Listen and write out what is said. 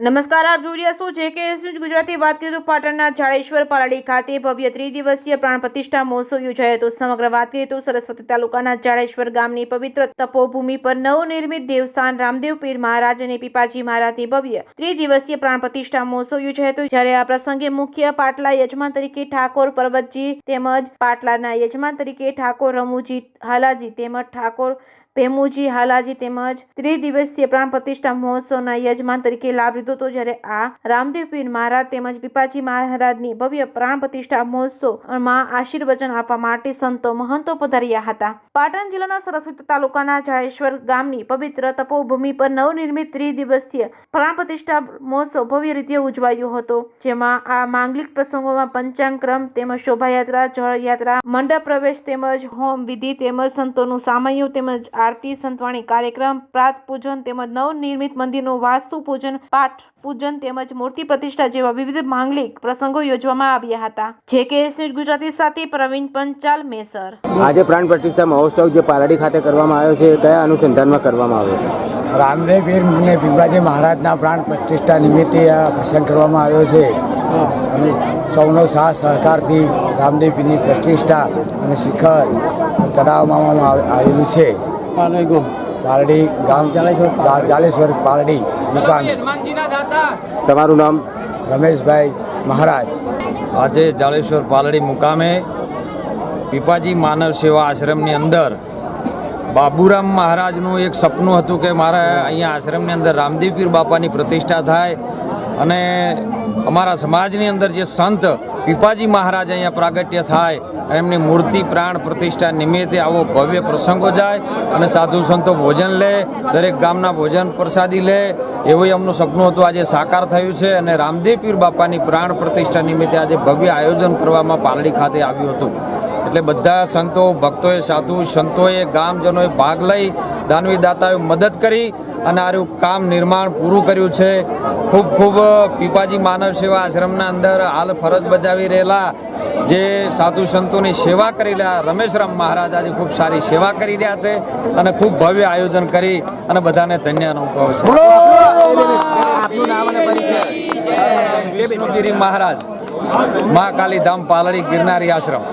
નમસ્કાર, આપ જોઈ રહ્યા છો JK ગુજરાતી. વાત કરીએ તો પાટણના જાડેશ્વર પાલડી ખાતે ભવ્ય ત્રિદિવસીય પ્રાણ પ્રતિષ્ઠા મહોત્સવ યોજાયો હતો. સમગ્ર વાત કરીએ તો સરસ્વતી તાલુકાના જાડેશ્વર ગામની પવિત્ર તપોભૂમિ પર નવનિર્મિત દેવસ્થાન રામદેવ પીર મહારાજ અને પીપાજી મહારાજની ભવ્ય ત્રિદિવસીય પ્રાણ પ્રતિષ્ઠા મહોત્સવ યોજાયો હતો. જ્યારે આ પ્રસંગે મુખ્ય પાટલા યજમાન તરીકે ઠાકોર પર્વતજી તેમજ પાટલાના યજમાન તરીકે ઠાકોર રમુજી હાલાજી તેમજ ઠાકોર ભેમુજી હાલાજી તેમજ ત્રિદિવસીય પ્રાણ પ્રતિષ્ઠા મહોત્સવના યજમાન તરીકે લાભ લીધો હતો. જ્યારે આ રામદેવ પીર મહારાજ તેમજ પીપાજી મહારાજની ભવ્ય પ્રાણ પ્રતિષ્ઠા મહોત્સવમાં આશીર્વચન આપવા માટે સંતો મહંતો પધાર્યા હતા. પાટણ જિલ્લાના સરસ્વતી તાલુકાના જાડેશ્વર ગામની પવિત્ર તપોભૂમિ પર નવનિર્મિત ત્રિદિવસીય પ્રાણ પ્રતિષ્ઠા મહોત્સવ ભવ્ય રીતે ઉજવાયો હતો. જેમાં આ માંગલિક પ્રસંગોમાં પંચાંગક્રમ તેમજ શોભાયાત્રા, જળયાત્રા, મંડપ પ્રવેશ તેમજ હોમ વિધિ તેમજ સંતોનું સામૈયું તેમજ આરતી, સંતવાણી કાર્યક્રમ, પ્રાત પૂજન તેમજ નવનિર્મિત મંદિરનું વાસ્તુ પૂજન, પાઠ પૂજન તેમજ મૂર્તિ પ્રતિષ્ઠા જેવા વિવિધ માંગલિક પ્રસંગો યોજવામાં આવ્યા હતા. JK ગુજરાતી સાથે પ્રવીણ પંચાલ, મેસર. આજે પ્રાણ પ્રતિષ્ઠા મહોત્સવ જે પાલડી ખાતે કરવામાં આવ્યો છે, કયા અનુસંધાનમાં કરવામાં આવ્યો છે? રામદેવ પીર અને પીપાજી મહારાજના પ્રાણ પ્રતિષ્ઠા નિમિત્તે આ પ્રસંગ કરવામાં આવ્યો છે અને સૌનો સાથ સહકારથી રામદેવ પીરની પ્રતિષ્ઠા અને શિખર ચડાવવામાં આવેલું છે. પાલડી ગામ જાડેશ્વર પાલડી મુકામ. તમારું નામ? રમેશભાઈ મહારાજ. આજે જાડેશ્વર પાલડી મુકામે પીપાજી માનવ સેવા આશ્રમની અંદર બાબુરામ મહારાજનું એક સપનું હતું કે મારે અહીંયા આશ્રમની અંદર રામદેવ પીર બાપાની પ્રતિષ્ઠા થાય અને અમારા સમાજની અંદર જે સંત પીપાજી મહારાજ અહીંયા પ્રાગટ્ય થાય, એમની મૂર્તિ પ્રાણ પ્રતિષ્ઠા નિમિત્તે આવો ભવ્ય પ્રસંગો જાય અને સાધુ સંતો ભોજન લે, દરેક ગામના ભોજન પ્રસાદી લે, એવું એમનું સપનું હતું. આજે સાકાર થયું છે અને રામદેવ પીર બાપાની પ્રાણ પ્રતિષ્ઠા નિમિત્તે આજે ભવ્ય આયોજન કરવામાં પાલડી ખાતે આવ્યું હતું. એટલે બધા સંતો, ભક્તોએ, સાધુ સંતોએ, ગામજનોએ ભાગ લઈ દાનવી દાતાઓએ મદદ કરી અને આ કામ નિર્માણ પૂરું કર્યું છે. ખૂબ ખૂબ પીપાજી માનવ સેવા આશ્રમના અંદર હાલ ફરજ બજાવી રહેલા જે સાધુ સંતોની સેવા કરી રહ્યા રમેશરામ મહારાજ આજે ખૂબ સારી સેવા કરી રહ્યા છે અને ખૂબ ભવ્ય આયોજન કરી અને બધાને ધન્ય અનુભવ છે. વિષ્ણુગીરી મહારાજ, મહાકાલીધામ પાલડી ગિરનારી આશ્રમ.